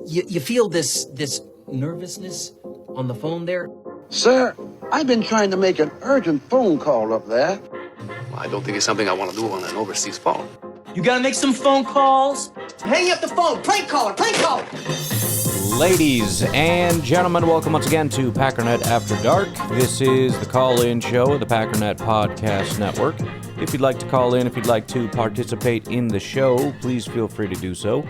You feel this nervousness on the phone there? Sir, I've been trying to make an urgent phone call up there. Well, I don't think it's something I want to do on an overseas phone. You gotta make some phone calls. Hang up the phone. Prank caller. Prank caller. Ladies and gentlemen, welcome once again to Packernet After Dark. This is the call-in show of the Packernet Podcast Network. If you'd like to call in, if you'd like to participate in the show, please feel free to do so.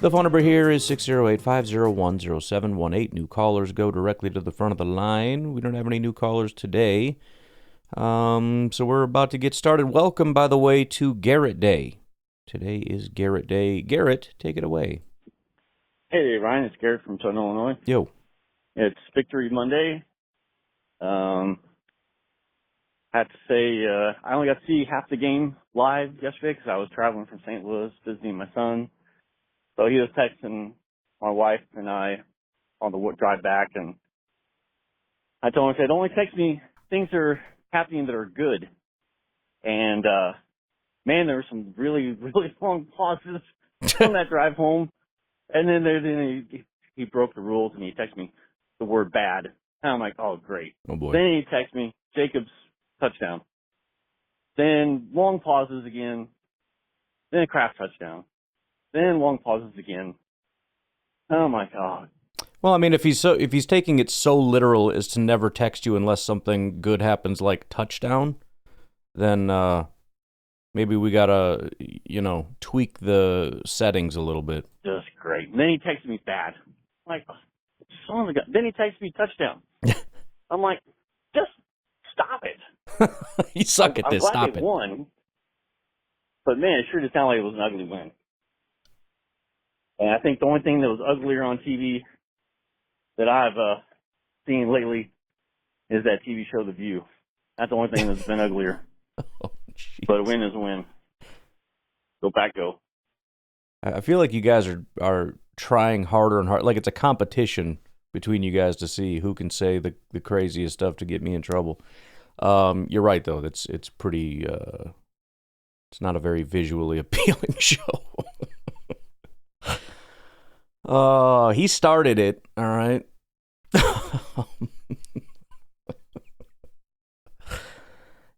The phone number here is 608-501-0718. New callers go directly to the front of the line. We don't have any new callers today. So we're about to get started. Welcome, by the way, to Garrett Day. Today is Garrett Day. Garrett, take it away. Hey, Ryan, it's Garrett from Southern Illinois. Yo. It's Victory Monday. I have to say, I only got to see half the game live yesterday because I was traveling from St. Louis visiting my son. So he was texting my wife and I on the drive back, and I told him, I said, only text me things that are happening that are good. And, man, there were some really, really long pauses on that drive home. And then he broke the rules and he texted me the word bad. And I'm like, oh, great. Oh, boy. Then he texted me Jacobs touchdown. Then long pauses again. Then a Kraft touchdown. Then long pauses again. Oh, my God. Well, I mean, if he's taking it so literal as to never text you unless something good happens, like touchdown, then maybe we gotta, tweak the settings a little bit. Just great. And then he texted me bad. I'm like, son of a gun. Then he texted me touchdown. I'm like, just stop it. You suck at this. I'm glad Stop they it. won. But man, it sure did sound like it was an ugly win. And I think the only thing that was uglier on TV that I've seen lately is that TV show The View. That's the only thing that's been uglier. Oh, but a win is a win. Go back, go. I feel like you guys are trying harder and harder. Like it's a competition between you guys to see who can say the craziest stuff to get me in trouble. You're right, though. It's pretty... it's not a very visually appealing show. He started it, all right?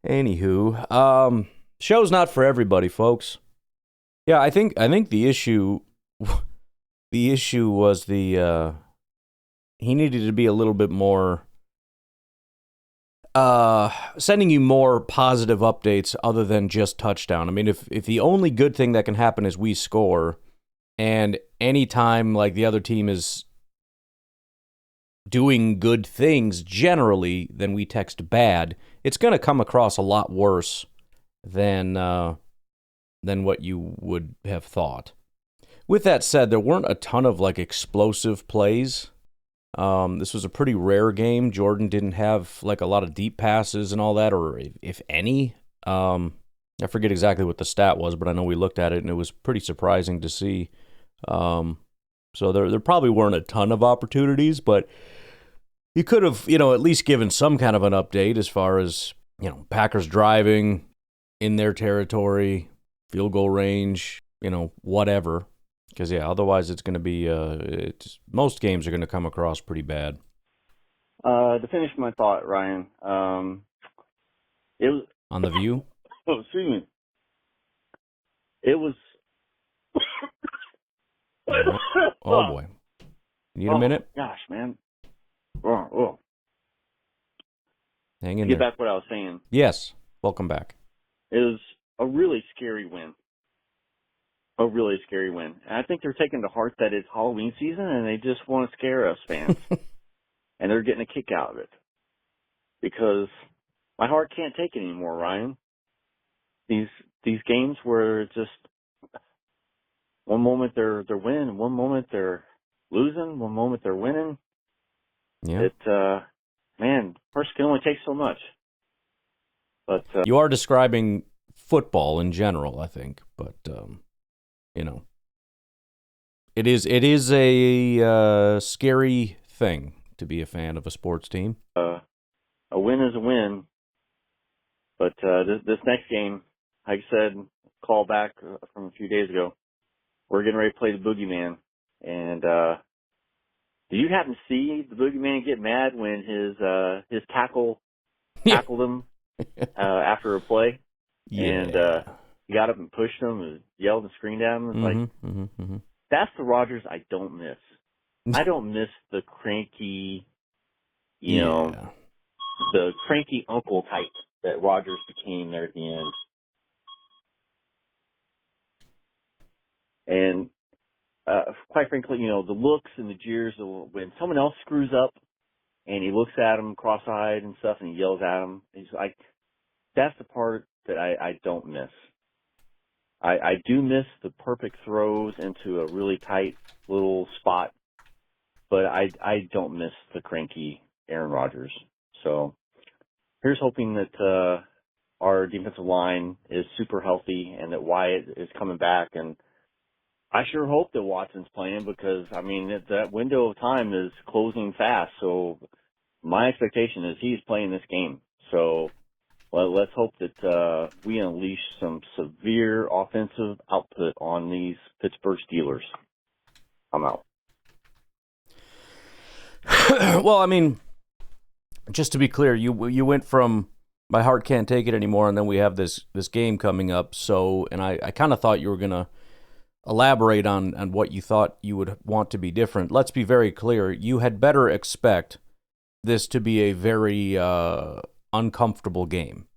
Anywho, show's not for everybody, folks. Yeah, I think the issue was he needed to be a little bit more sending you more positive updates other than just touchdown. I mean, if the only good thing that can happen is we score, and anytime like the other team is doing good things generally, then we text bad, it's going to come across a lot worse than what you would have thought. With that said, there weren't a ton of like explosive plays. This was a pretty rare game. Jordan didn't have like a lot of deep passes and all that, or if any. I forget exactly what the stat was, but I know we looked at it and it was pretty surprising to see. So there probably weren't a ton of opportunities, but you could have, at least given some kind of an update as far as, Packers driving in their territory, field goal range, whatever. Because, otherwise it's going to be, most games are going to come across pretty bad. To finish my thought, Ryan, it was... On The View? Oh, excuse me. It was... Oh, boy. Need a minute? Gosh, man. Oh. Hang in Get there. back to what I was saying. Yes. Welcome back. It was a really scary win. A really scary win. And I think they're taking to heart that it's Halloween season and they just want to scare us fans. And they're getting a kick out of it. Because my heart can't take it anymore, Ryan. These games where it's just one moment they're winning, one moment they're losing, one moment they're winning. Yeah. Man, person can only take so much. But you are describing football in general, I think, but it is a scary thing to be a fan of a sports team. A win is a win, but this next game, like I said, call back from a few days ago, we're getting ready to play the boogeyman, and Did you happen to see the boogeyman get mad when his tackle tackled him after a play? Yeah. And he got up and pushed him and yelled and screamed at him. It's that's the Rodgers I don't miss. I don't miss the cranky, you know, the cranky uncle type that Rodgers became there at the end. And quite frankly, you know, the looks and the jeers, when someone else screws up and he looks at him cross-eyed and stuff and he yells at him, he's like, that's the part that I don't miss. I do miss the perfect throws into a really tight little spot, but I don't miss the cranky Aaron Rodgers. So here's hoping that our defensive line is super healthy and that Wyatt is coming back. And I sure hope that Watson's playing because, I mean, that window of time is closing fast. So my expectation is he's playing this game. So let's hope that we unleash some severe offensive output on these Pittsburgh Steelers. I'm out. Well, I mean, just to be clear, you went from my heart can't take it anymore, and then we have this game coming up. So, and I kind of thought you were going to elaborate on what you thought you would want to be different. Let's be very clear. You had better expect this to be a very uncomfortable game.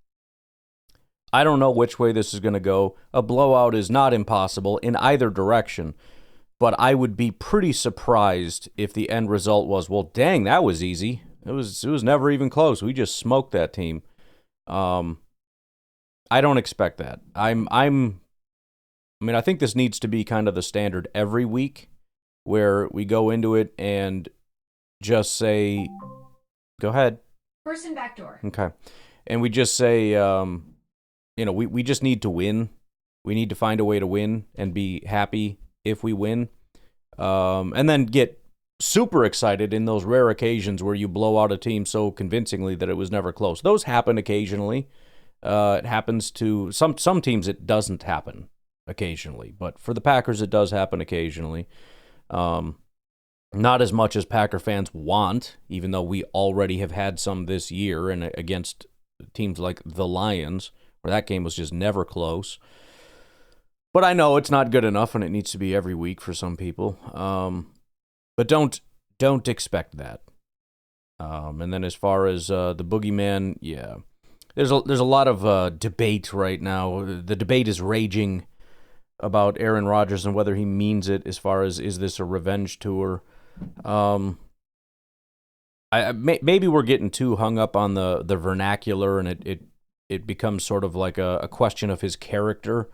I don't know which way this is going to go. A blowout is not impossible in either direction, but I would be pretty surprised if the end result was, well, dang, that was easy. It was never even close. We just smoked that team. I don't expect that. I mean, I think this needs to be kind of the standard every week where we go into it and just say, go ahead. Person back door. Okay. And we just say, we just need to win. We need to find a way to win and be happy if we win. And then get super excited in those rare occasions where you blow out a team so convincingly that it was never close. Those happen occasionally. It happens to some teams. It doesn't happen occasionally, but for the Packers, it does happen occasionally. Not as much as Packer fans want, even though we already have had some this year and against teams like the Lions, where that game was just never close. But I know it's not good enough, and it needs to be every week for some people. But don't expect that. And then as far as the boogeyman, yeah, there's a lot of debate right now. The debate is raging about Aaron Rodgers and whether he means it. As far as, is this a revenge tour? Maybe we're getting too hung up on the vernacular, and it becomes sort of like a question of his character.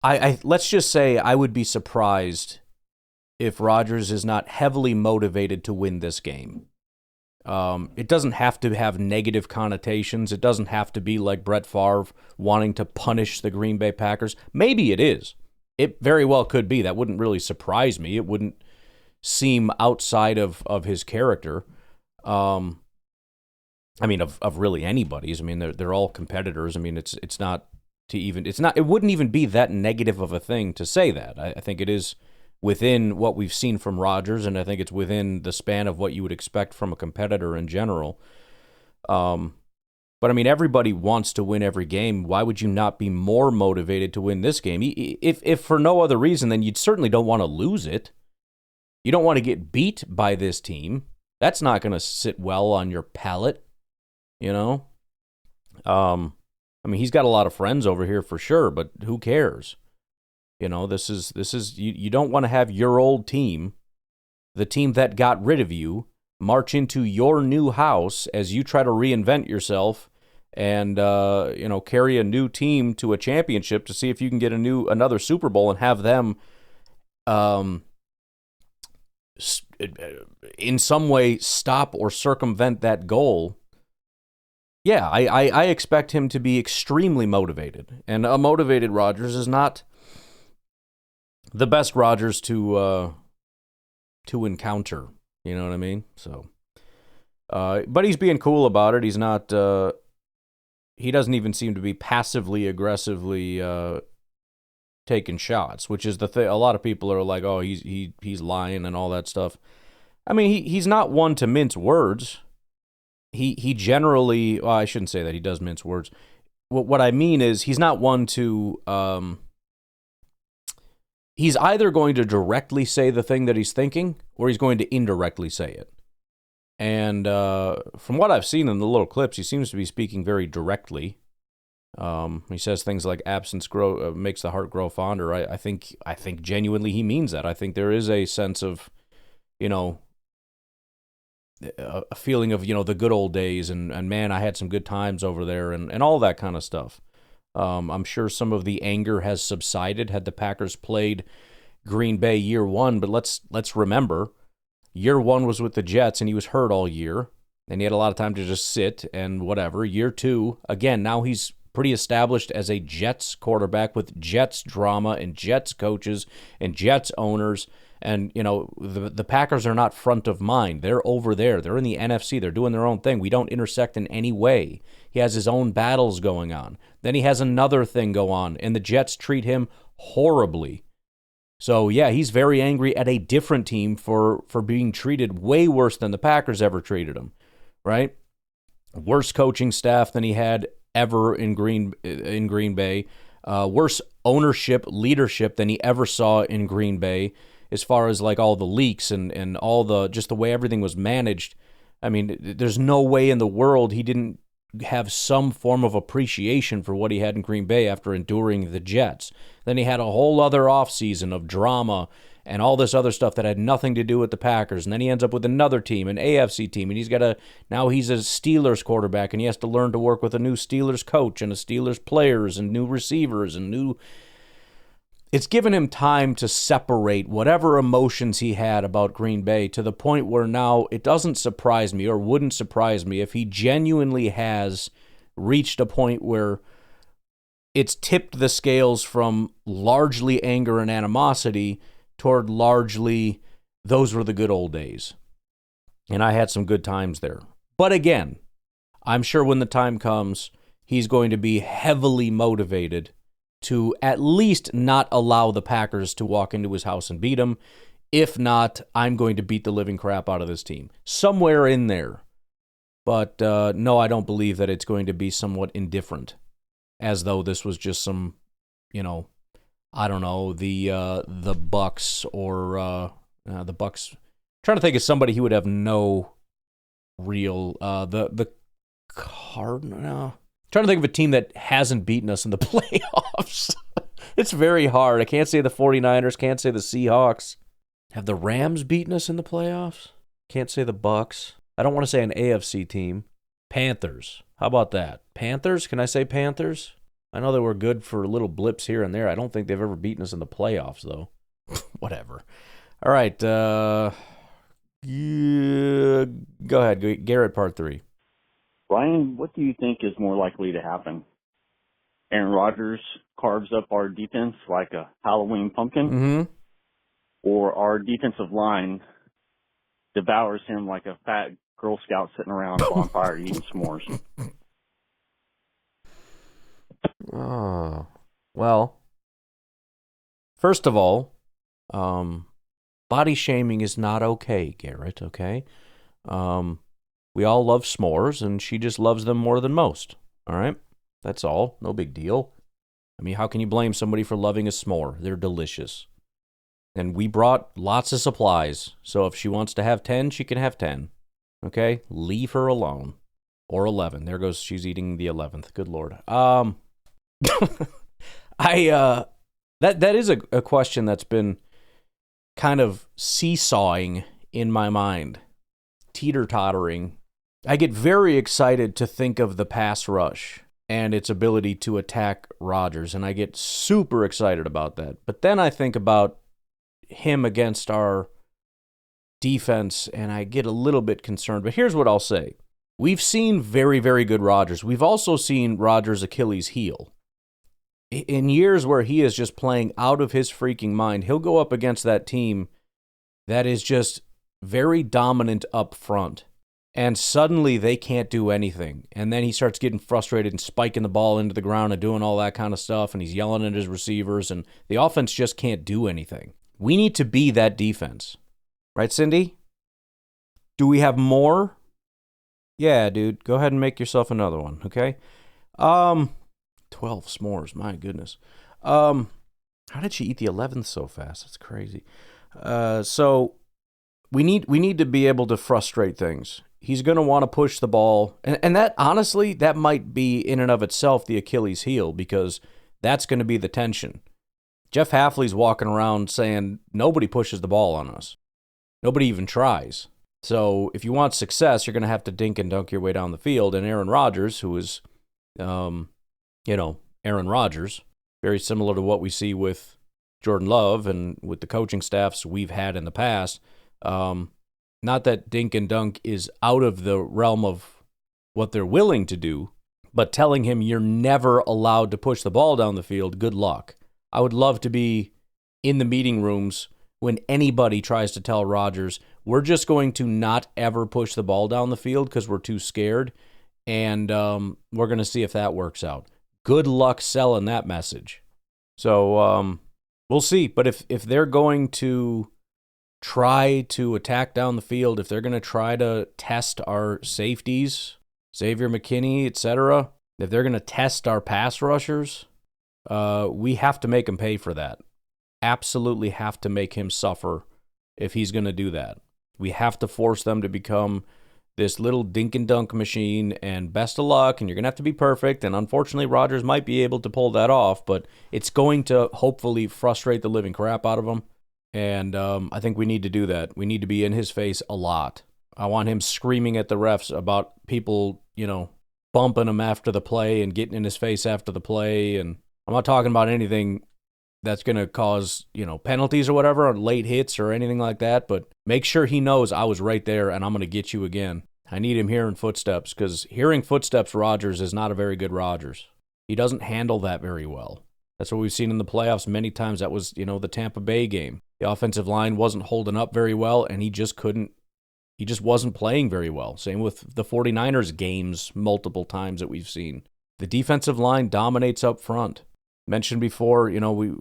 Let's just say I would be surprised if Rodgers is not heavily motivated to win this game. It doesn't have to have negative connotations. It doesn't have to be like Brett Favre wanting to punish the Green Bay Packers. Maybe it is. It very well could be. That wouldn't really surprise me. It wouldn't seem outside of his character. I mean, of really anybody's. I mean, they're all competitors. I mean, it's not to even, it wouldn't even be that negative of a thing to say that. I think it is within what we've seen from Rodgers, and I think it's within the span of what you would expect from a competitor in general. But I mean, everybody wants to win every game. Why would you not be more motivated to win this game? If for no other reason, then you certainly don't want to lose it. You don't want to get beat by this team. That's not going to sit well on your palate, you know? I mean, he's got a lot of friends over here for sure, but who cares? You know, this is you don't want to have your old team, the team that got rid of you, march into your new house as you try to reinvent yourself and carry a new team to a championship to see if you can get another Super Bowl and have them in some way stop or circumvent that goal. Yeah, I expect him to be extremely motivated, and a motivated Rodgers is not the best Rodgers to encounter. You know what I mean? So, but he's being cool about it. He's not. He doesn't even seem to be passively aggressively taking shots, which is the thing. A lot of people are like, "Oh, he's lying" and all that stuff. I mean, he's not one to mince words. He generally, well, I shouldn't say that he does mince words. What I mean is he's not one to, he's either going to directly say the thing that he's thinking or he's going to indirectly say it. And from what I've seen in the little clips, he seems to be speaking very directly. He says things like absence makes the heart grow fonder. I think genuinely he means that. I think there is a sense of, a feeling of, the good old days and man, I had some good times over there and all that kind of stuff. I'm sure some of the anger has subsided had the Packers played Green Bay year one, but let's remember, year one was with the Jets and he was hurt all year and he had a lot of time to just sit and whatever. Year two, again, now he's pretty established as a Jets quarterback with Jets drama and Jets coaches and Jets owners. And, the Packers are not front of mind. They're over there. They're in the NFC. They're doing their own thing. We don't intersect in any way. He has his own battles going on. Then he has another thing go on, and the Jets treat him horribly. So, yeah, he's very angry at a different team for being treated way worse than the Packers ever treated him, right? Worse coaching staff than he had ever in Green Bay. Worse ownership, leadership than he ever saw in Green Bay. As far as like all the leaks and all the just the way everything was managed, I mean, there's no way in the world he didn't have some form of appreciation for what he had in Green Bay after enduring the Jets. Then he had a whole other offseason of drama and all this other stuff that had nothing to do with the Packers. And then he ends up with another team, an AFC team, and now he's a Steelers quarterback and he has to learn to work with a new Steelers coach and a Steelers players and new receivers and new. It's given him time to separate whatever emotions he had about Green Bay to the point where now it doesn't surprise me or wouldn't surprise me if he genuinely has reached a point where it's tipped the scales from largely anger and animosity toward largely those were the good old days. And I had some good times there. But again, I'm sure when the time comes, he's going to be heavily motivated to at least not allow the Packers to walk into his house and beat him. If not, I'm going to beat the living crap out of this team. Somewhere in there. But no, I don't believe that it's going to be somewhat indifferent. As though this was just some, I don't know, the Bucks or the Bucks. I'm trying to think of somebody he would have no real, the Cardinals. Trying to think of a team that hasn't beaten us in the playoffs. It's very hard. I can't say the 49ers, can't say the Seahawks. Have the Rams beaten us in the playoffs? Can't say the Bucks. I don't want to say an AFC team. Panthers. How about that? Panthers? Can I say Panthers? I know they were good for little blips here and there. I don't think they've ever beaten us in the playoffs, though. Whatever. All right. Go ahead. Garrett, part 3. Ryan, what do you think is more likely to happen? Aaron Rodgers carves up our defense like a Halloween pumpkin? Mm-hmm. Or our defensive line devours him like a fat Girl Scout sitting around a bonfire eating s'mores? Oh, well, first of all, body shaming is not okay, Garrett, okay? We all love s'mores, and she just loves them more than most, all right? That's all. No big deal. I mean, how can you blame somebody for loving a s'more? They're delicious. And we brought lots of supplies, so if she wants to have 10, she can have 10, okay? Leave her alone. Or 11. There goes, she's eating the 11th. Good Lord. That is a question that's been kind of seesawing in my mind, teeter-tottering. I get very excited to think of the pass rush and its ability to attack Rodgers, and I get super excited about that. But then I think about him against our defense, and I get a little bit concerned. But here's what I'll say. We've seen very, very good Rodgers. We've also seen Rodgers' Achilles heel. In years where he is just playing out of his freaking mind, he'll go up against that team that is just very dominant up front. And suddenly they can't do anything. And then he starts getting frustrated and spiking the ball into the ground and doing all that kind of stuff. And he's yelling at his receivers. And the offense just can't do anything. We need to be that defense. Right, Cindy? Do we have more? Yeah, dude. Go ahead and make yourself another one, okay? 12 s'mores, my goodness. How did she eat the 11th so fast? That's crazy. So we need to be able to frustrate things. He's going to want to push the ball. And that, honestly, that might be in and of itself the Achilles heel, because that's going to be the tension. Jeff Hafley's walking around saying nobody pushes the ball on us. Nobody even tries. So if you want success, you're going to have to dink and dunk your way down the field. And Aaron Rodgers, who is, Aaron Rodgers, very similar to what we see with Jordan Love and with the coaching staffs we've had in the past. Not that dink and dunk is out of the realm of what they're willing to do, but telling him you're never allowed to push the ball down the field, good luck. I would love to be in the meeting rooms when anybody tries to tell Rodgers, we're just going to not ever push the ball down the field because we're too scared, and we're going to see if that works out. Good luck selling that message. So we'll see. But if they're going to try to attack down the field, if they're going to try to test our safeties, Xavier McKinney, etc., if they're going to test our pass rushers, we have to make him pay for that. Absolutely have to make him suffer if he's going to do that. We have to force them to become this little dink and dunk machine, and best of luck, and you're going to have to be perfect, and unfortunately Rodgers might be able to pull that off, but it's going to hopefully frustrate the living crap out of him, and I think we need to do that. We need to be in his face a lot. I want him screaming at the refs about people, bumping him after the play and getting in his face after the play, and I'm not talking about anything that's going to cause, penalties or whatever, or late hits or anything like that, but make sure he knows I was right there and I'm going to get you again. I need him hearing footsteps, because hearing footsteps Rodgers is not a very good Rodgers. He doesn't handle that very well. That's what we've seen in the playoffs many times. That was, the Tampa Bay game. The offensive line wasn't holding up very well, and he just wasn't playing very well. Same with the 49ers games multiple times that we've seen. The defensive line dominates up front. Mentioned before, we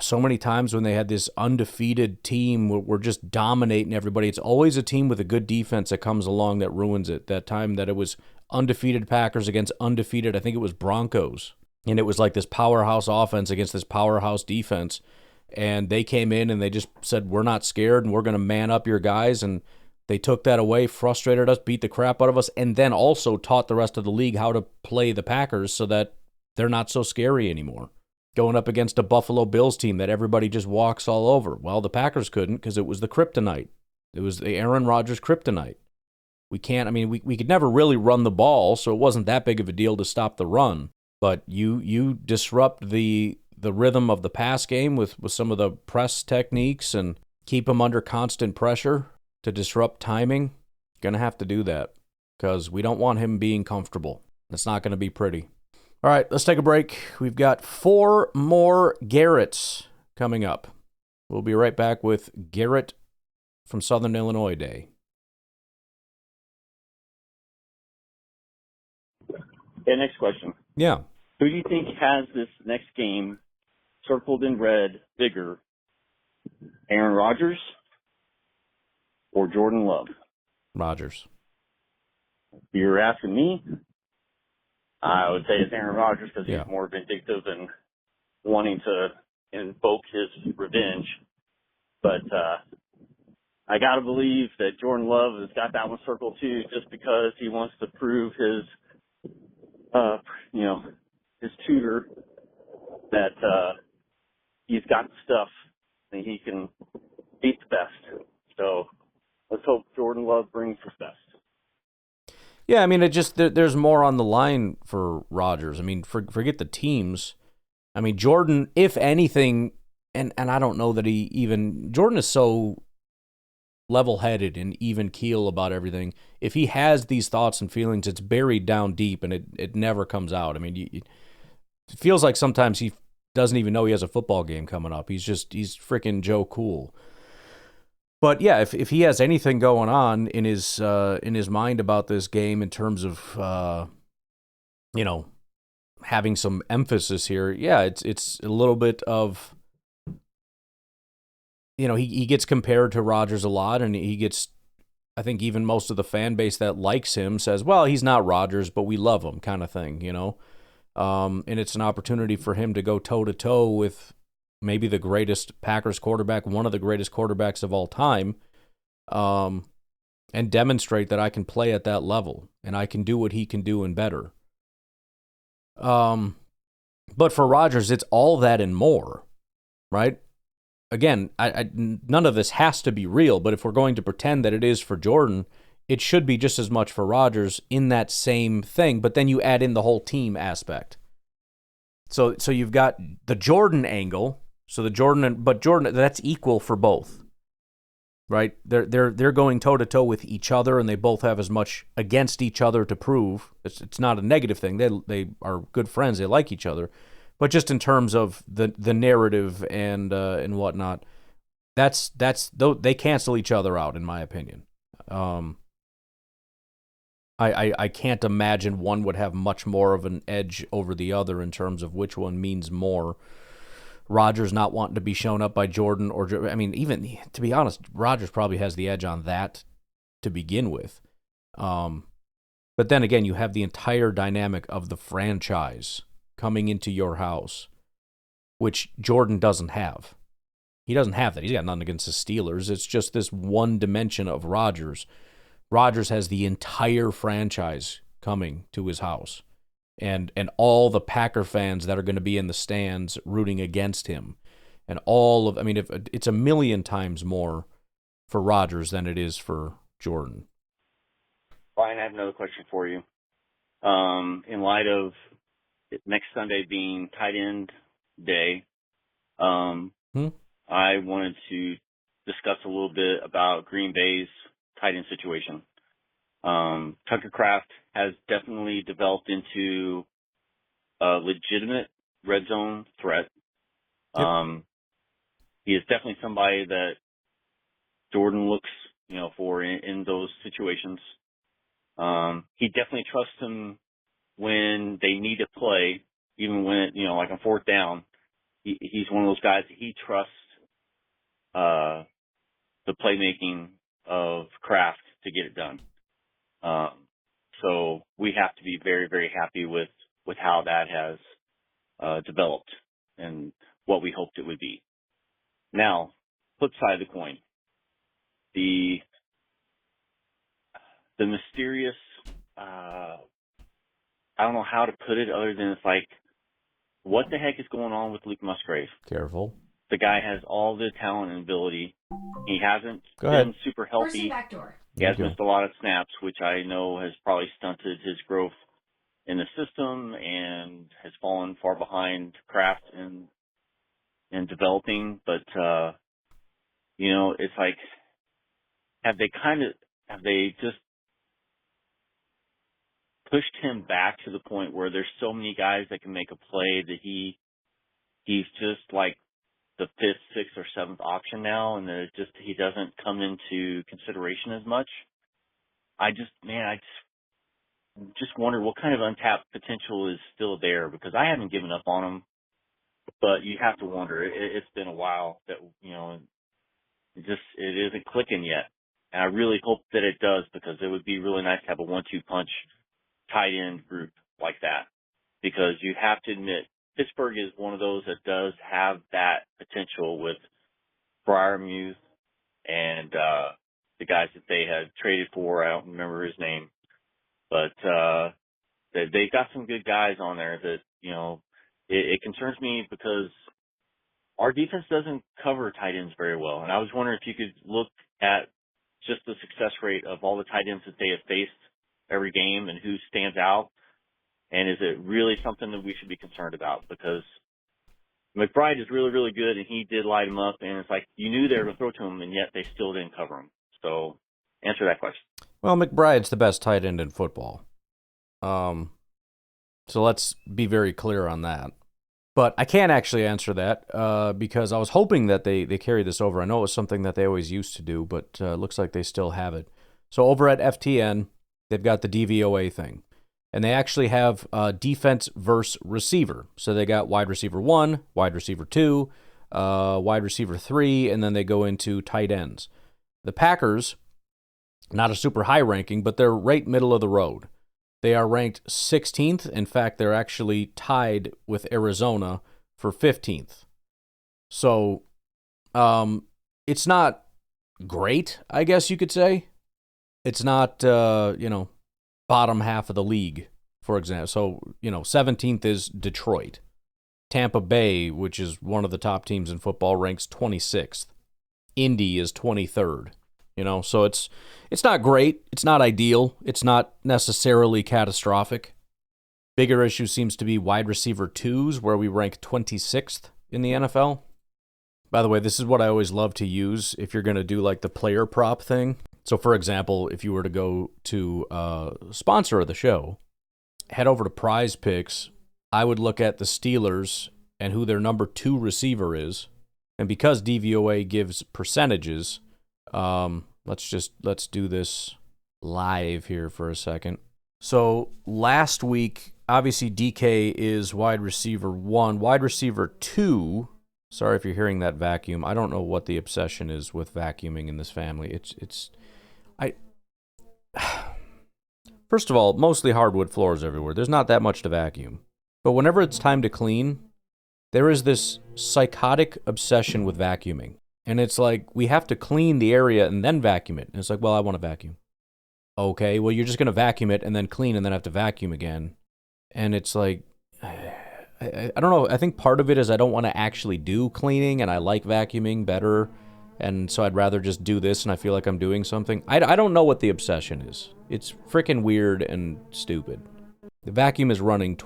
so many times when they had this undefeated team, we're just dominating everybody. It's always a team with a good defense that comes along that ruins it. That time that it was undefeated Packers against undefeated, I think it was Broncos. And it was like this powerhouse offense against this powerhouse defense. And they came in and they just said, we're not scared and we're going to man up your guys. And they took that away, frustrated us, beat the crap out of us, and then also taught the rest of the league how to play the Packers so that they're not so scary anymore. Going up against a Buffalo Bills team that everybody just walks all over. Well, the Packers couldn't because it was the kryptonite. It was the Aaron Rodgers kryptonite. We could never really run the ball, so it wasn't that big of a deal to stop the run. But you disrupt the rhythm of the pass game with some of the press techniques and keep them under constant pressure to disrupt timing. Going to have to do that because we don't want him being comfortable. It's not going to be pretty. All right, let's take a break. We've got 4 more Garretts coming up. We'll be right back with Garrett from Southern Illinois Day. Okay, next question. Yeah. Who do you think has this next game circled in red bigger? Aaron Rodgers or Jordan Love? Rodgers. If you're asking me, I would say it's Aaron Rodgers because he's more vindictive and wanting to invoke his revenge. But I got to believe that Jordan Love has got that one circled too, just because he wants to prove his tutor that he's got the stuff and he can beat the best. So let's hope Jordan Love brings his best. Yeah, there's more on the line for Rodgers. Forget the teams. Jordan, if anything, and I don't know that Jordan is so level-headed and even keel about everything. If he has these thoughts and feelings, it's buried down deep and it never comes out. It feels like sometimes he doesn't even know he has a football game coming up. He's freaking Joe Cool. But yeah, if he has anything going on in his mind about this game in terms of having some emphasis here, yeah, it's a little bit of he gets compared to Rodgers a lot, and he gets I think even most of the fan base that likes him says, well, he's not Rodgers, but we love him kind of thing, and it's an opportunity for him to go toe-to-toe with maybe the greatest Packers quarterback, one of the greatest quarterbacks of all time, and demonstrate that I can play at that level and I can do what he can do and better. But for Rodgers, it's all that and more, right? Again, none of this has to be real, but if we're going to pretend that it is for Jordan, it should be just as much for Rodgers in that same thing, but then you add in the whole team aspect. So you've got the Jordan angle, but Jordan, that's equal for both, right? They're going toe-to-toe with each other, and they both have as much against each other to prove. It's not a negative thing. They are good friends. They like each other. But just in terms of the narrative and whatnot, they cancel each other out, in my opinion. I can't imagine one would have much more of an edge over the other in terms of which one means more. Rodgers not wanting to be shown up by Jordan, even to be honest, Rodgers probably has the edge on that to begin with. But then again, you have the entire dynamic of the franchise coming into your house, which Jordan doesn't have. He doesn't have that. He's got nothing against the Steelers. It's just this one dimension of Rodgers. Rodgers has the entire franchise coming to his house, and all the Packer fans that are going to be in the stands rooting against him, and if it's a million times more for Rodgers than it is for Jordan. Brian, I have another question for you. In light of next Sunday being tight end day, I wanted to discuss a little bit about Green Bay's tight end situation. Tucker Kraft has definitely developed into a legitimate red zone threat. Yep. He is definitely somebody that Jordan looks, for in those situations. He definitely trusts him when they need to play, even when, like on fourth down. He's one of those guys that he trusts the playmaking of Kraft to get it done. So we have to be very, very happy with how that has developed and what we hoped it would be. Now, flip side of the coin, the mysterious, I don't know how to put it other than it's like, what the heck is going on with Luke Musgrave? Careful. The guy has all the talent and ability. He hasn't been super healthy. He has missed a lot of snaps, which I know has probably stunted his growth in the system and has fallen far behind Kraft in developing. But, it's like, have they just pushed him back to the point where there's so many guys that can make a play that he's just like the fifth, sixth, or seventh option now, and that he doesn't come into consideration as much. I just wonder what kind of untapped potential is still there, because I haven't given up on him, but you have to wonder. It's been a while that, it isn't clicking yet. And I really hope that it does, because it would be really nice to have a 1-2 punch tight end group like that, because you have to admit Pittsburgh is one of those that does have that potential with Freiermuth and the guys that they had traded for. I don't remember his name, but they've got some good guys on there that, it concerns me because our defense doesn't cover tight ends very well. And I was wondering if you could look at just the success rate of all the tight ends that they have faced every game and who stands out. And is it really something that we should be concerned about? Because McBride is really, really good, and he did light him up, and it's like you knew they were going to throw to him, and yet they still didn't cover him. So answer that question. Well, McBride's the best tight end in football. So let's be very clear on that. But I can't actually answer that because I was hoping that they carry this over. I know it was something that they always used to do, but it looks like they still have it. So over at FTN, they've got the DVOA thing. And they actually have defense versus receiver. So they got wide receiver 1, wide receiver 2, wide receiver 3, and then they go into tight ends. The Packers Not a super high ranking, but they're right middle of the road. They are ranked 16th. In fact, they're actually tied with Arizona for 15th. So, it's not great, I guess you could say. It's not, bottom half of the league, for example. So, 17th is Detroit. Tampa Bay, which is one of the top teams in football, ranks 26th. Indy is 23rd. So it's not great. It's not ideal. It's not necessarily catastrophic. Bigger issue seems to be wide receiver twos, where we rank 26th in the NFL. By the way, this is what I always love to use if you're going to do like the player prop thing. So, for example, if you were to go to a sponsor of the show, head over to Prize Picks, I would look at the Steelers and who their number 2 receiver is. And because DVOA gives percentages, let's do this live here for a second. So last week, obviously DK is wide receiver 1, wide receiver 2. Sorry if you're hearing that vacuum. I don't know what the obsession is with vacuuming in this family. First of all, mostly hardwood floors everywhere. There's not that much to vacuum. But whenever it's time to clean, there is this psychotic obsession with vacuuming. And it's like, we have to clean the area and then vacuum it. And it's like, well, I want to vacuum. Okay, well, you're just going to vacuum it and then clean and then have to vacuum again. And it's like, I don't know. I think part of it is I don't want to actually do cleaning, and I like vacuuming better. And so I'd rather just do this, and I feel like I'm doing something. I don't know what the obsession is. It's freaking weird and stupid. The vacuum is running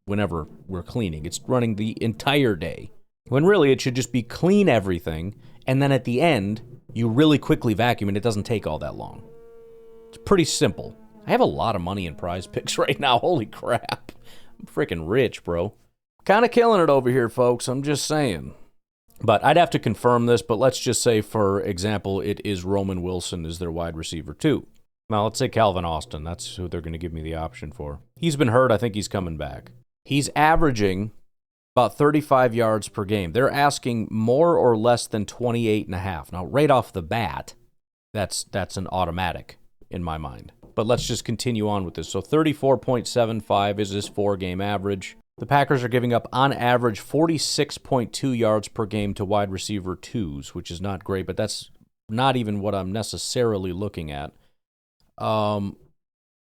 whenever we're cleaning. It's running the entire day. When really it should just be clean everything, and then at the end, you really quickly vacuum, and it doesn't take all that long. It's pretty simple. I have a lot of money in Prize Picks right now. Holy crap. I'm freaking rich, bro. Kind of killing it over here, folks. I'm just saying. But I'd have to confirm this, but let's just say, for example, it is Roman Wilson is their wide receiver 2. Now, let's say Calvin Austin. That's who they're going to give me the option for. He's been hurt. I think he's coming back. He's averaging about 35 yards per game. They're asking more or less than 28.5. Now, right off the bat, that's an automatic in my mind. But let's just continue on with this. So 34.75 is his 4-game average. The Packers are giving up, on average, 46.2 yards per game to wide receiver 2s, which is not great, but that's not even what I'm necessarily looking at.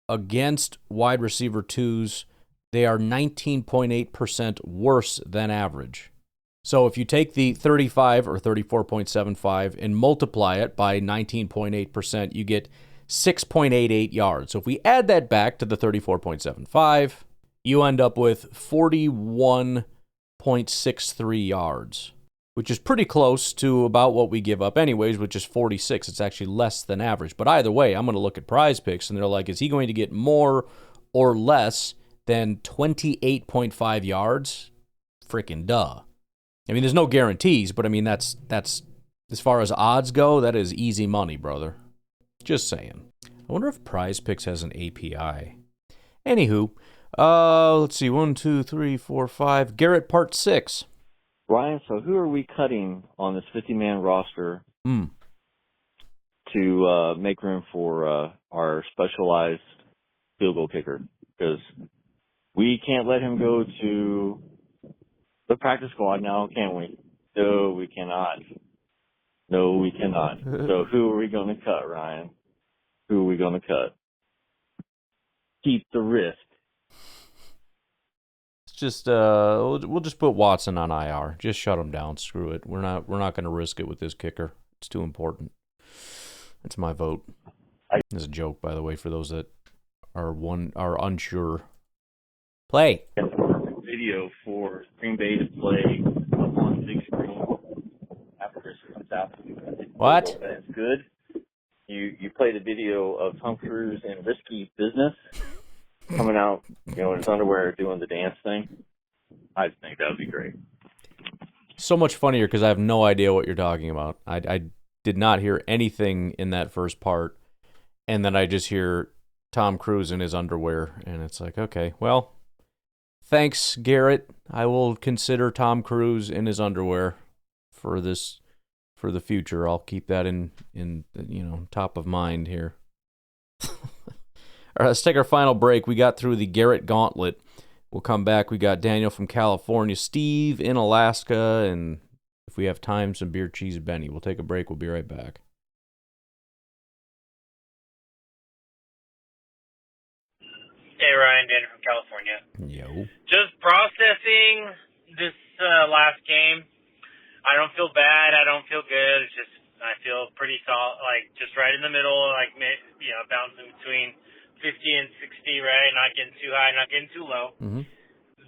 Against wide receiver 2s, they are 19.8% worse than average. So if you take the 35 or 34.75 and multiply it by 19.8%, you get 6.88 yards. So if we add that back to the 34.75, you end up with 41.63 yards, which is pretty close to about what we give up anyways, which is 46. It's actually less than average. But either way, I'm going to look at Prize Picks, and they're like, is he going to get more or less than 28.5 yards? Freaking duh. I mean, there's no guarantees, but I mean, that's as far as odds go, that is easy money, brother. Just saying. I wonder if Prize Picks has an API. Anywho, let's see, 1, 2, 3, 4, 5. Garrett, part 6. Ryan, so who are we cutting on this 50-man roster to make room for our specialized field goal kicker? Because we can't let him go to the practice squad now, can we? No, we cannot. No, we cannot. So who are we going to cut, Ryan? Who are we going to cut? Keep the risk. It's just we'll just put Watson on IR. Just shut him down. Screw it. We're not going to risk it with this kicker. It's too important. That's my vote. It's a joke, by the way, for those that are unsure. Play. Video for Green Bay to play up on the big screen after Christmas comes out. What? That's good. You play the video of Tom Cruise in Risky Business coming out, in his underwear doing the dance thing. I think that would be great. So much funnier because I have no idea what you're talking about. I did not hear anything in that first part, and then I just hear Tom Cruise in his underwear, and it's like, okay, well, thanks, Garrett. I will consider Tom Cruise in his underwear for for the future. I'll keep that in top of mind here. All right, let's take our final break. We got through the Garrett Gauntlet. We'll come back. We got Daniel from California, Steve in Alaska, and if we have time, some beer cheese Benny. We'll take a break. We'll be right back. Hey, Ryan, Dan from California. Yo. Just processing this last game. I don't feel bad. I don't feel good. It's just I feel pretty solid, like just right in the middle, like bouncing between 50 and 60, right? Not getting too high, not getting too low. Mm-hmm.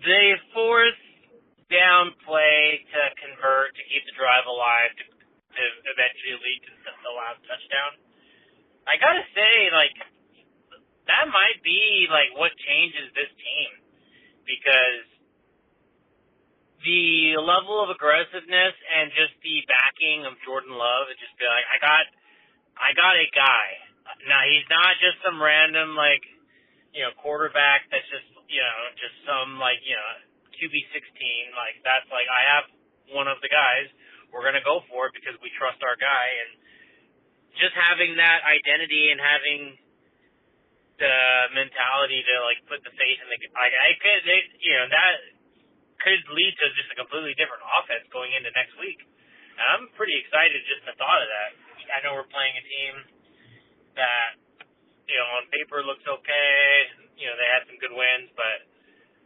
They force down play to convert to keep the drive alive to eventually lead to the last touchdown. I gotta say, like, that might be like what changes this team, because the level of aggressiveness and just the backing of Jordan Love, it just be like, I got a guy. Now, he's not just some random quarterback that's just some QB 16. Like, that's like, I have one of the guys. We're gonna go for it because we trust our guy, and just having that identity and having the mentality to put the faith in the that could lead to just a completely different offense going into next week. And I'm pretty excited just the thought of that. I know we're playing a team that on paper looks okay. They had some good wins, but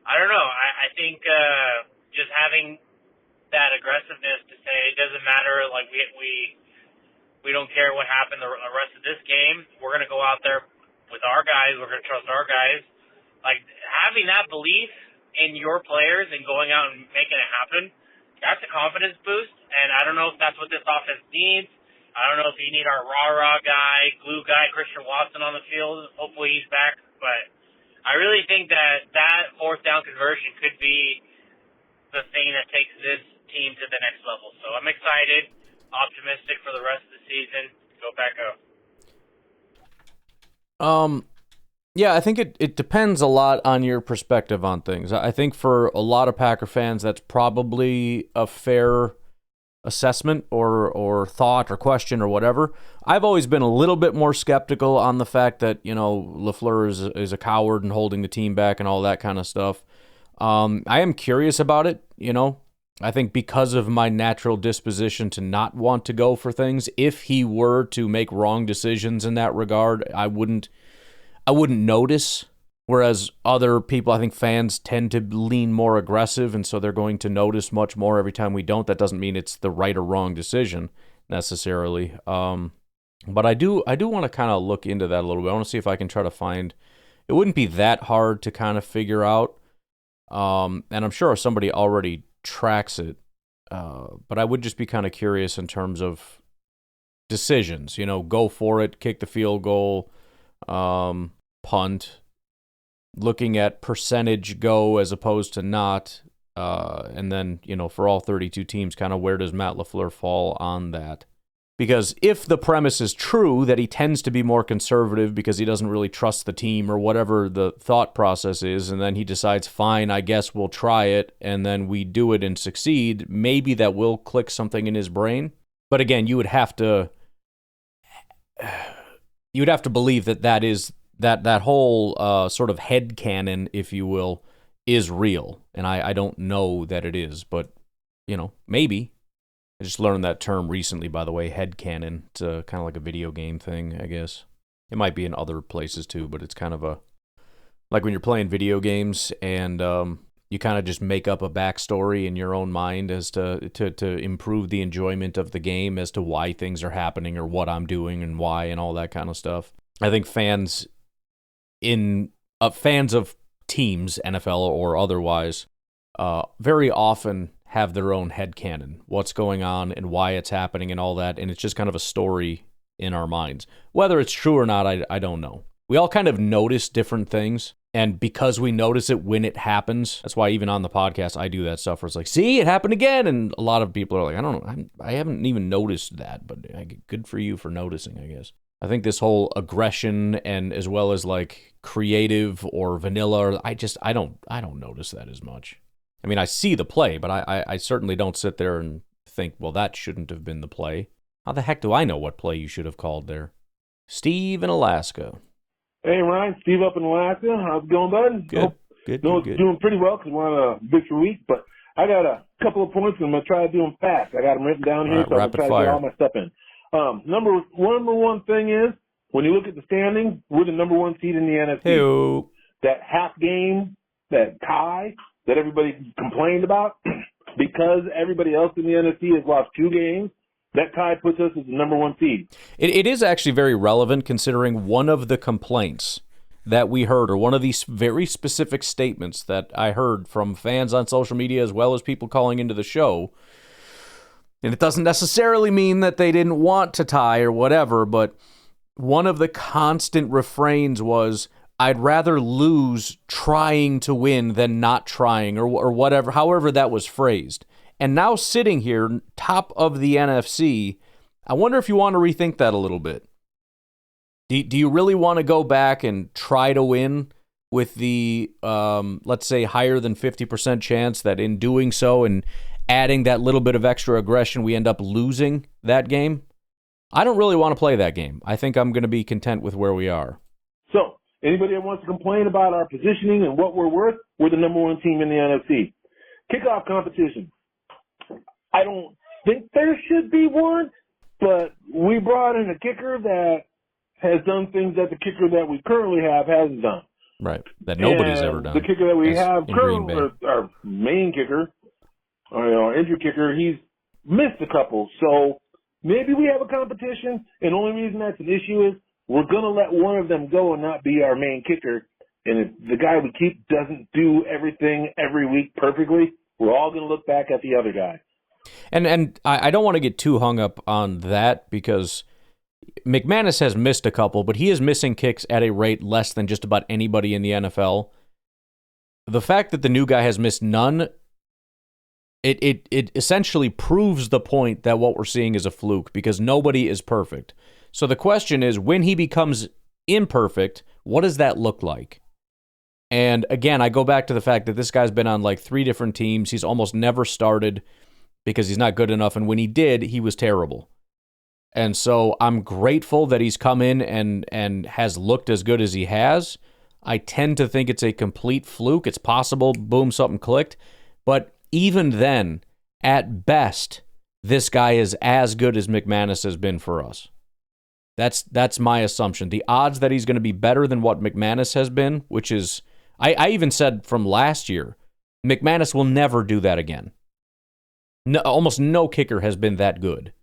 I don't know. I think just having that aggressiveness to say it doesn't matter. Like we don't care what happened the rest of this game. We're gonna go out there with our guys. We're going to trust our guys. Like, having that belief in your players and going out and making it happen, that's a confidence boost. And I don't know if that's what this offense needs. I don't know if you need our rah-rah guy, glue guy, Christian Watson on the field. Hopefully he's back. But I really think that fourth down conversion could be the thing that takes this team to the next level. So I'm excited, optimistic for the rest of the season. Go Paco. Yeah, I think it depends a lot on your perspective on things. I think for a lot of Packer fans, that's probably a fair assessment or thought or question or whatever. I've always been a little bit more skeptical on the fact that, LaFleur is a coward and holding the team back and all that kind of stuff. I am curious about it, I think because of my natural disposition to not want to go for things, if he were to make wrong decisions in that regard, I wouldn't notice. Whereas other people, I think fans tend to lean more aggressive, and so they're going to notice much more every time we don't. That doesn't mean it's the right or wrong decision necessarily. But I do want to kind of look into that a little bit. I want to see if I can try to find. It wouldn't be that hard to kind of figure out, and I'm sure somebody already tracks it, but I would just be kind of curious in terms of decisions, go for it, kick the field goal, punt, looking at percentage go as opposed to not, and then, for all 32 teams, kind of where does Matt LaFleur fall on that? Because if the premise is true that he tends to be more conservative because he doesn't really trust the team or whatever the thought process is, and then he decides, fine, I guess we'll try it, and then we do it and succeed, maybe that will click something in his brain. But again, you would have to believe that whole sort of headcanon, if you will, is real. And I don't know that it is, but, maybe. I just learned that term recently, by the way, headcanon. It's kind of like a video game thing, I guess. It might be in other places too, but it's kind of like when you're playing video games and you kind of just make up a backstory in your own mind as to improve the enjoyment of the game as to why things are happening or what I'm doing and why and all that kind of stuff. I think fans of teams, NFL or otherwise, very often have their own headcanon, what's going on and why it's happening and all that, and it's just kind of a story in our minds. Whether it's true or not, I don't know. We all kind of notice different things, and because we notice it when it happens, that's why even on the podcast, I do that stuff where it's like, see, it happened again, and a lot of people are like, I don't know, I haven't even noticed that, but good for you for noticing, I guess. I think this whole aggression and as well as like creative or vanilla, I don't notice that as much. I mean, I see the play, but I certainly don't sit there and think, well, that shouldn't have been the play. How the heck do I know what play you should have called there? Steve in Alaska. Hey, Ryan, Steve up in Alaska. How's it going, bud? Good. It's doing pretty well because we're on a victory week, but I got a couple of points, and I'm going to try to do them fast. I got them written down here, so I'm going to try to get all my stuff in. Number one thing is, when you look at the standings, we're the number one seed in the NFC. Hey-o. That half game, that tie that everybody complained about, because everybody else in the NFC has lost 2 games, that tie puts us as the number one seed. It is actually very relevant considering one of the complaints that we heard, or one of these very specific statements that I heard from fans on social media as well as people calling into the show. And it doesn't necessarily mean that they didn't want to tie or whatever, but one of the constant refrains was, I'd rather lose trying to win than not trying, or whatever, however that was phrased. And now sitting here, top of the NFC, I wonder if you want to rethink that a little bit. Do you really want to go back and try to win with the, let's say, higher than 50% chance that in doing so and adding that little bit of extra aggression, we end up losing that game? I don't really want to play that game. I think I'm going to be content with where we are. So, anybody that wants to complain about our positioning and what we're worth, we're the number one team in the NFC. Kickoff competition. I don't think there should be one, but we brought in a kicker that has done things that the kicker that we currently have hasn't done. Right, that nobody's ever done. The kicker that we have currently, our main kicker, our injury kicker, he's missed a couple. So maybe we have a competition, and the only reason that's an issue is we're going to let one of them go and not be our main kicker. And if the guy we keep doesn't do everything every week perfectly, we're all going to look back at the other guy. And I don't want to get too hung up on that because McManus has missed a couple, but he is missing kicks at a rate less than just about anybody in the NFL. The fact that the new guy has missed none, it essentially proves the point that what we're seeing is a fluke because nobody is perfect. So the question is, when he becomes imperfect, what does that look like? And again, I go back to the fact that this guy's been on like 3 different teams. He's almost never started because he's not good enough. And when he did, he was terrible. And so I'm grateful that he's come in and has looked as good as he has. I tend to think it's a complete fluke. It's possible, boom, something clicked. But even then, at best, this guy is as good as McManus has been for us. That's my assumption. The odds that he's going to be better than what McManus has been, which is, I even said from last year, McManus will never do that again. No, almost no kicker has been that good.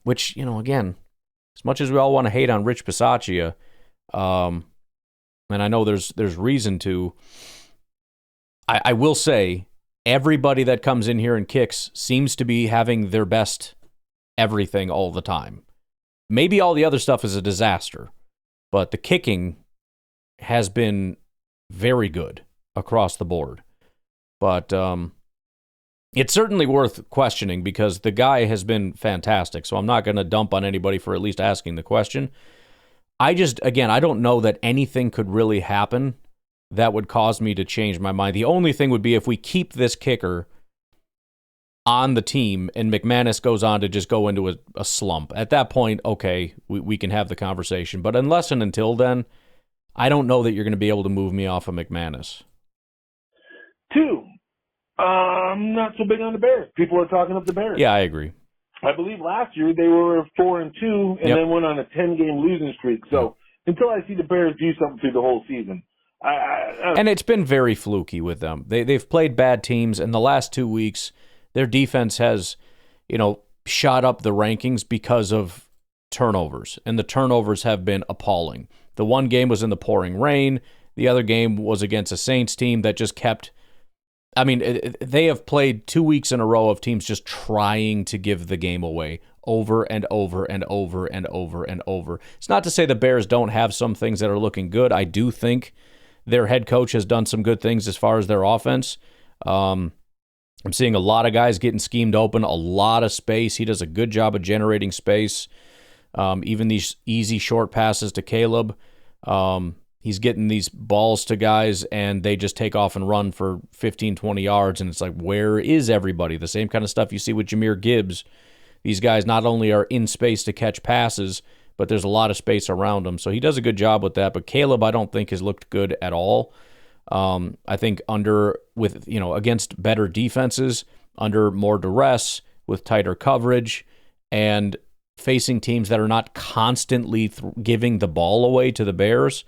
Which, again, as much as we all want to hate on Rich Bisaccia, and I know there's reason to, I will say everybody that comes in here and kicks seems to be having their best everything all the time. Maybe all the other stuff is a disaster, but the kicking has been very good across the board. But it's certainly worth questioning because the guy has been fantastic, so I'm not going to dump on anybody for at least asking the question. I don't know that anything could really happen that would cause me to change my mind. The only thing would be if we keep this kicker on the team and McManus goes on to just go into a slump. At that point, okay, we can have the conversation. But unless and until then, I don't know that you're going to be able to move me off of McManus. 2, I'm not so big on the Bears. People are talking up the Bears. Yeah, I agree. I believe last year they were 4-2 and then went on a 10-game losing streak. So until I see the Bears do something through the whole season, and it's been very fluky with them. They've played bad teams, and the last 2 weeks, their defense has, shot up the rankings because of turnovers, and the turnovers have been appalling. The one game was in the pouring rain. The other game was against a Saints team that just kept. I mean, they have played 2 weeks in a row of teams just trying to give the game away over and over and over and over and over. It's not to say the Bears don't have some things that are looking good. I do think their head coach has done some good things as far as their offense. I'm seeing a lot of guys getting schemed open, a lot of space. He does a good job of generating space. Even these easy short passes to Caleb. He's getting these balls to guys, and they just take off and run for 15, 20 yards, and it's like, where is everybody? The same kind of stuff you see with Jahmyr Gibbs These guys not only are in space to catch passes, but there's a lot of space around them. So he does a good job with that. But Caleb, I don't think has looked good at all. I think against better defenses, under more duress, with tighter coverage, and facing teams that are not constantly giving the ball away to the Bears,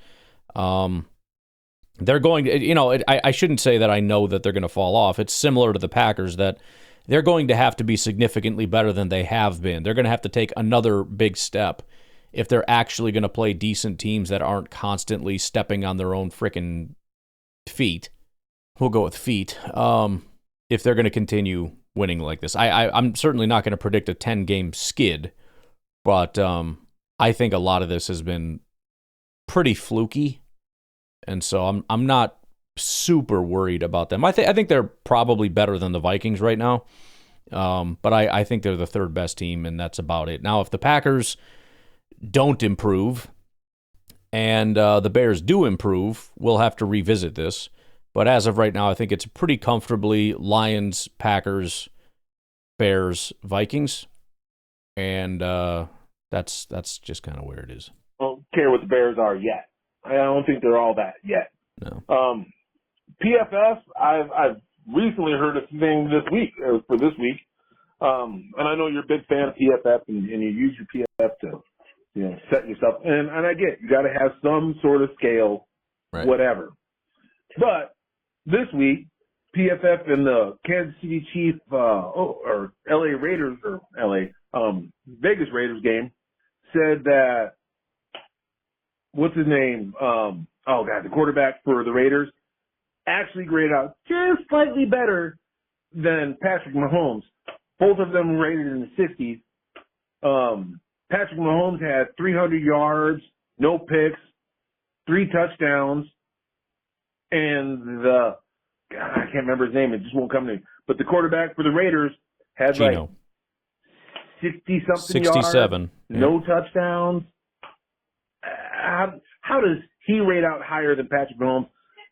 they're going to, I shouldn't say that I know that they're going to fall off. It's similar to the Packers that they're going to have to be significantly better than they have been. They're going to have to take another big step if they're actually going to play decent teams that aren't constantly stepping on their own freaking feet. We'll go with feet. If they're going to continue winning like this. I'm certainly not going to predict a 10-game skid, but I think a lot of this has been pretty fluky, and so I'm not super worried about them. I think they're probably better than the Vikings right now, but I think they're the third best team, and that's about it. Now, if the Packers don't improve and the Bears do improve, we'll have to revisit this. But as of right now, I think it's pretty comfortably Lions, Packers, Bears, Vikings, and that's just kind of where it is. I don't care what the Bears are yet. I don't think they're all that yet. No. PFF, I've recently heard a thing this week, or for this week, and I know you're a big fan of PFF, and you use your PFF to set yourself. And I get you got to have some sort of scale, right, whatever. But this week, PFF and the Kansas City Chiefs or LA Raiders or Vegas Raiders game said that what's his name? The quarterback for the Raiders actually graded out just slightly better than Patrick Mahomes. Both of them rated in the 60s. Patrick Mahomes had 300 yards, no picks, 3 touchdowns, and I can't remember his name. It just won't come to me. But the quarterback for the Raiders had Gino. 60-something 67. yards, no touchdowns. How does he rate out higher than Patrick Mahomes?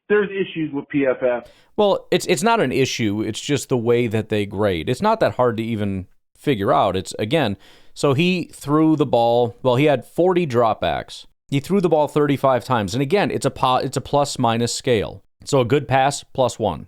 There's issues with PFF. Well, it's not an issue. It's just the way that they grade. It's not that hard to even figure out. It's, again, so he threw the ball. Well, he had 40 dropbacks. He threw the ball 35 times. And again, it's a plus-minus scale. So a good pass, +1.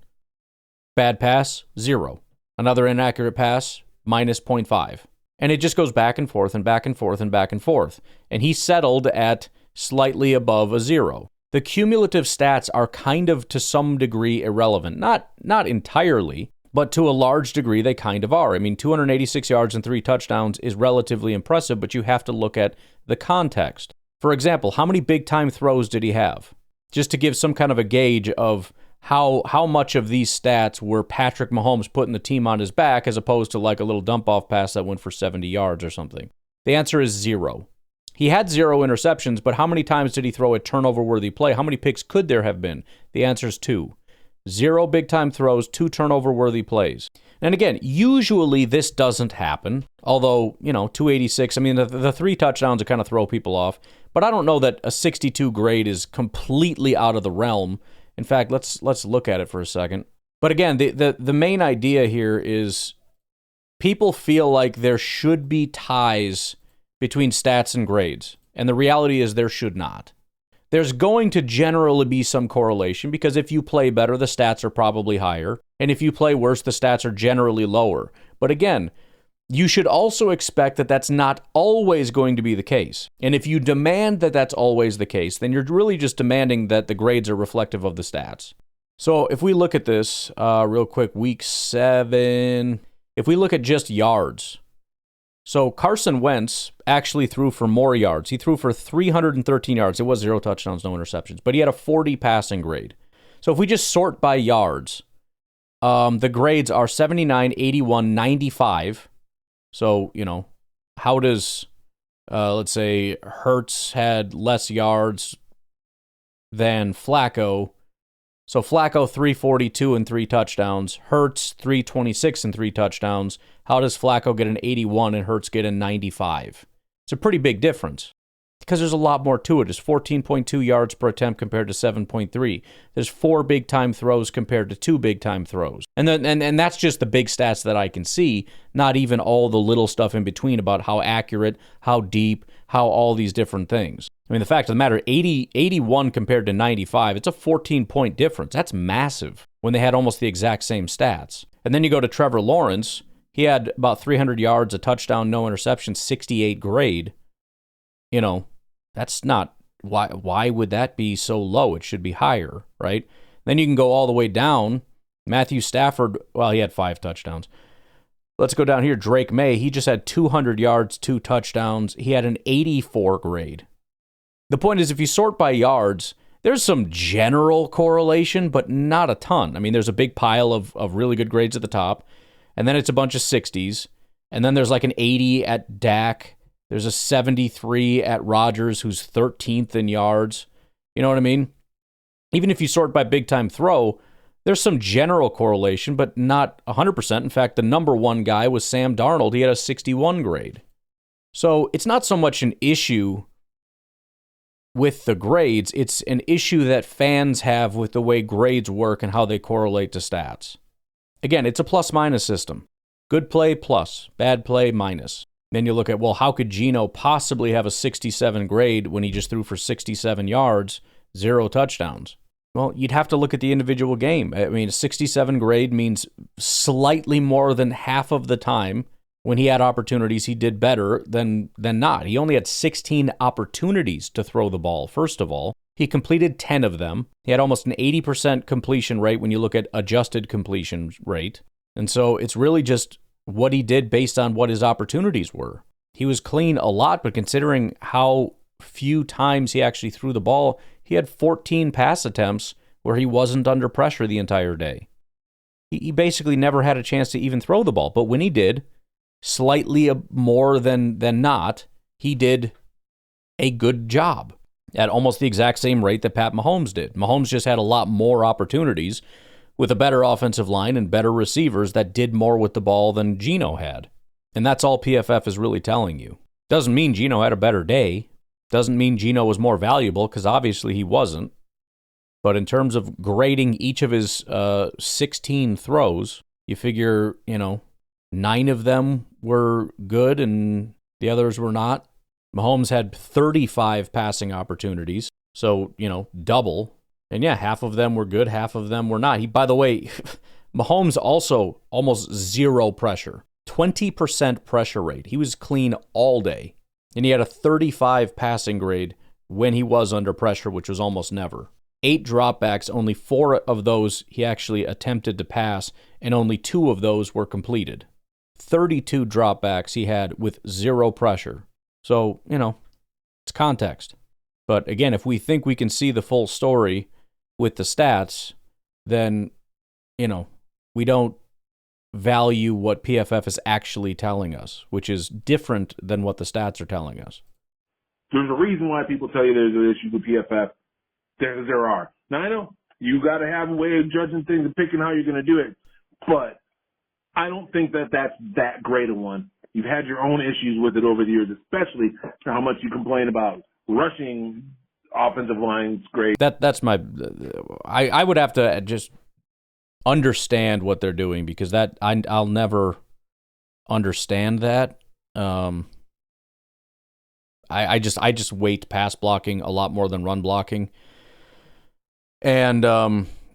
Bad pass, 0. Another inaccurate pass, minus 0.5. And it just goes back and forth and back and forth and back and forth. And he settled at slightly above a 0. The cumulative stats are kind of, to some degree, irrelevant. Not entirely, but to a large degree, they kind of are. I mean, 286 yards and 3 touchdowns is relatively impressive, but you have to look at the context. For example, how many big-time throws did he have? Just to give some kind of a gauge of how much of these stats were Patrick Mahomes putting the team on his back as opposed to like a little dump-off pass that went for 70 yards or something. The answer is 0. He had 0 interceptions, but how many times did he throw a turnover-worthy play? How many picks could there have been? The answer is 2. 0 big-time throws, 2 turnover-worthy plays. And again, usually this doesn't happen, although, 286, I mean, the 3 touchdowns kind of throw people off, but I don't know that a 62 grade is completely out of the realm. In fact, let's look at it for a second. But again, the main idea here is people feel like there should be ties between stats and grades, and the reality is there should not. There's going to generally be some correlation because if you play better, the stats are probably higher, and if you play worse, the stats are generally lower. But again, you should also expect that that's not always going to be the case. And if you demand that that's always the case, then you're really just demanding that the grades are reflective of the stats. So if we look at this real quick, week 7, if we look at just yards, so Carson Wentz actually threw for more yards. He threw for 313 yards. It was 0 touchdowns, no interceptions, but he had a 40 passing grade. So if we just sort by yards, the grades are 79, 81, 95. So, how does, let's say, Hurts had less yards than Flacco. So Flacco, 342 and 3 touchdowns. Hurts, 326 and 3 touchdowns. How does Flacco get an 81 and Hurts get a 95? It's a pretty big difference. Because there's a lot more to it. It's 14.2 yards per attempt compared to 7.3. There's 4 big-time throws compared to 2 big-time throws. And that's just the big stats that I can see, not even all the little stuff in between about how accurate, how deep, how all these different things. I mean, the fact of the matter, 81 compared to 95, it's a 14-point difference. That's massive when they had almost the exact same stats. And then you go to Trevor Lawrence. He had about 300 yards, a touchdown, no interception, 68 grade. You know, that's not, why would that be so low? It should be higher, right? Then you can go all the way down. Matthew Stafford, well, he had 5 touchdowns. Let's go down here. Drake May, he just had 200 yards, 2 touchdowns. He had an 84 grade. The point is, if you sort by yards, there's some general correlation, but not a ton. I mean, there's a big pile of really good grades at the top, and then it's a bunch of 60s, and then there's like an 80 at Dak. There's a 73 at Rodgers, who's 13th in yards. You know what I mean? Even if you sort by big-time throw, there's some general correlation, but not 100%. In fact, the number one guy was Sam Darnold. He had a 61 grade. So it's not so much an issue with the grades. It's an issue that fans have with the way grades work and how they correlate to stats. Again, it's a plus-minus system. Good play, plus. Bad play, minus. Then you look at, well, how could Geno possibly have a 67 grade when he just threw for 67 yards, 0 touchdowns? Well, you'd have to look at the individual game. I mean, a 67 grade means slightly more than half of the time when he had opportunities, he did better than not. He only had 16 opportunities to throw the ball, first of all. He completed 10 of them. He had almost an 80% completion rate when you look at adjusted completion rate. And so it's really just what he did based on what his opportunities were. He was clean a lot, but considering how few times he actually threw the ball, he had 14 pass attempts where he wasn't under pressure the entire day. He basically never had a chance to even throw the ball, but when he did, slightly more than not, he did a good job at almost the exact same rate that Pat Mahomes did. Mahomes just had a lot more opportunities with a better offensive line and better receivers that did more with the ball than Geno had. And that's all PFF is really telling you. Doesn't mean Geno had a better day. Doesn't mean Geno was more valuable, because obviously he wasn't. But in terms of grading each of his 16 throws, you figure, 9 of them were good and the others were not. Mahomes had 35 passing opportunities, so, double. And yeah, half of them were good, half of them were not. By the way, Mahomes also almost 0 pressure, 20% pressure rate. He was clean all day. And he had a 35 passing grade when he was under pressure, which was almost never. 8 dropbacks, only 4 of those he actually attempted to pass, and only 2 of those were completed. 32 dropbacks he had with 0 pressure. So, it's context. But again, if we think we can see the full story with the stats, then, we don't value what PFF is actually telling us, which is different than what the stats are telling us. There's a reason why people tell you there's an issue with PFF. There are. Now, I know you got to have a way of judging things and picking how you're going to do it, but I don't think that that's that great a one. You've had your own issues with it over the years, especially for how much you complain about rushing offensive lines great. That's my. I would have to just understand what they're doing, because I'll never understand that. I just weight pass blocking a lot more than run blocking, and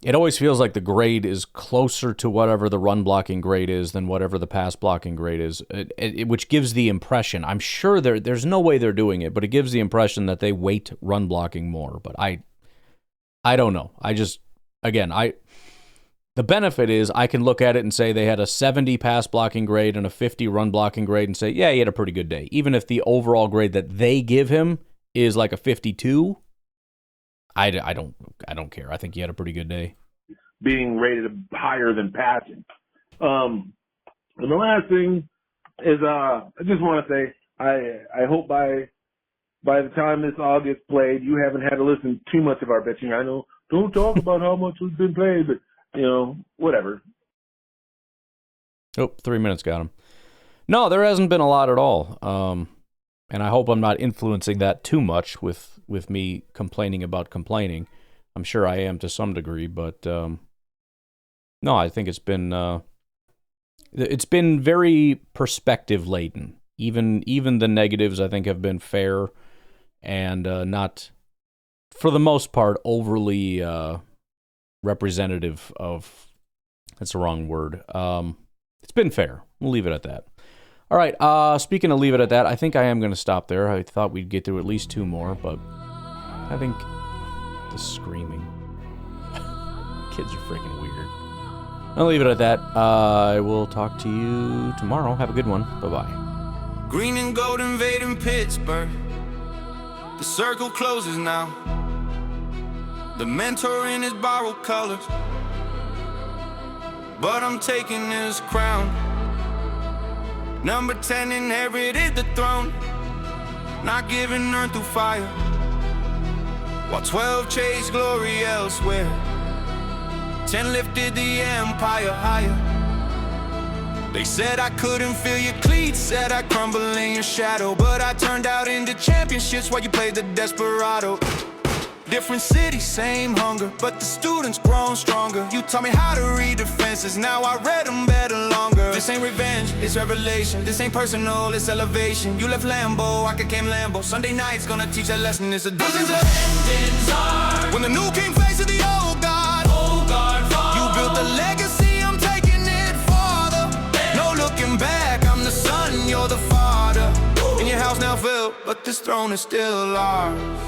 it always feels like the grade is closer to whatever the run blocking grade is than whatever the pass blocking grade is, which gives the impression, I'm sure there's no way they're doing it, but it gives the impression that they weight run blocking more. But I don't know. The benefit is I can look at it and say they had a 70 pass blocking grade and a 50 run blocking grade and say, yeah, he had a pretty good day. Even if the overall grade that they give him is like a 52, I don't care. I think he had a pretty good day. Being rated higher than passing. And the last thing is, I just want to say, I hope by the time this all gets played, you haven't had to listen too much of our bitching. I know, don't talk about how much has been played, but whatever. Oh, 3 minutes got him. No, there hasn't been a lot at all. And I hope I'm not influencing that too much with me complaining about complaining. I'm sure I am to some degree, but no, I think it's been very perspective laden. Even the negatives, I think, have been fair and not, for the most part, overly representative of. That's the wrong word. It's been fair. We'll leave it at that. All right. Speaking of leave it at that, I think I am going to stop there. I thought we'd get through at least 2 more, but I think the screaming. Kids are freaking weird. I'll leave it at that. I will talk to you tomorrow. Have a good one. Bye-bye. Green and gold invading Pittsburgh. The circle closes now. The mentor in his borrowed colors. But I'm taking his crown. Number 10 inherited the throne. Not giving earth through fire. While 12 chased glory elsewhere. 10 lifted the empire higher. They said I couldn't feel your cleats, said I'd crumble in your shadow. But I turned out into championships while you played the desperado. Different city, same hunger, but the students grown stronger. You taught me how to read defenses, now I read them better longer. This ain't revenge, it's revelation. This ain't personal, it's elevation. You left Lambo, I became Lambo. Sunday night's gonna teach that lesson, it's a dozens of endings are. When the new king faces the old God, you built a legacy, I'm taking it farther. No looking back, I'm the son, you're the father. And your house now filled, but this throne is still ours.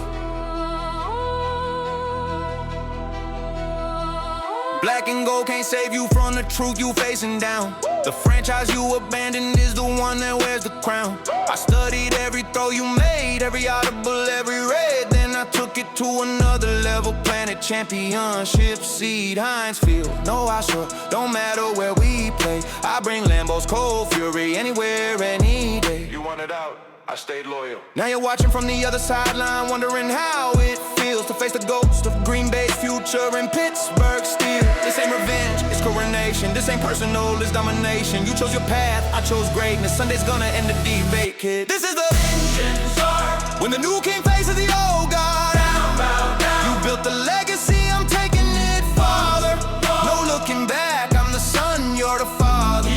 Black and gold can't save you from the truth you facing down. The franchise you abandoned is the one that wears the crown. I studied every throw you made, every audible, every raid. Then I took it to another level, planet championship seed, Heinz Field. No, I sure don't matter where we play. I bring Lambo's cold fury anywhere, any day. You wanted out, I stayed loyal. Now you're watching from the other sideline, wondering how it feels to face the ghost of Green Bay's future in Pittsburgh steel. This ain't revenge, it's coronation. This ain't personal, it's domination. You chose your path, I chose greatness. Sunday's gonna end the debate, kid. This is the engine start. When the new king faces the old God. Down, bow, down. You built the legacy, I'm taking it farther. No looking back, I'm the son, you're the father.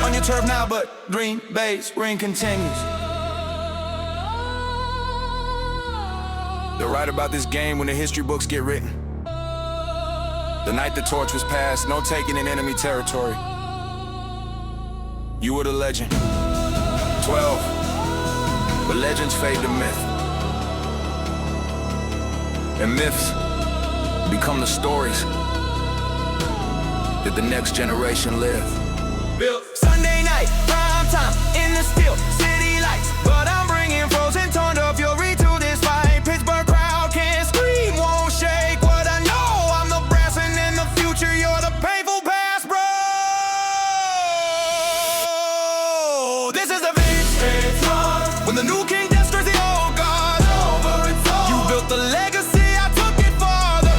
On your turf now, but Green Bay's ring continues. They'll write about this game when the history books get written. The night the torch was passed, no taking in enemy territory. You were the legend. 12. But legends fade to myth. And myths become the stories that the next generation live. Sunday night, prime time, in the steel city lights. But I'm bringing frozen turned up fury to this fight. Pittsburgh crowd can't scream, won't shake. What I know, I'm the brass, and in the future you're the painful past, bro. This is the vintage run. When the new king destroys the old God. You built the legacy, I took it farther.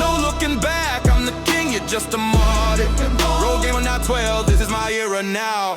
No looking back, I'm the king, you're just a martyr. Roll game on now 12, this is my era now.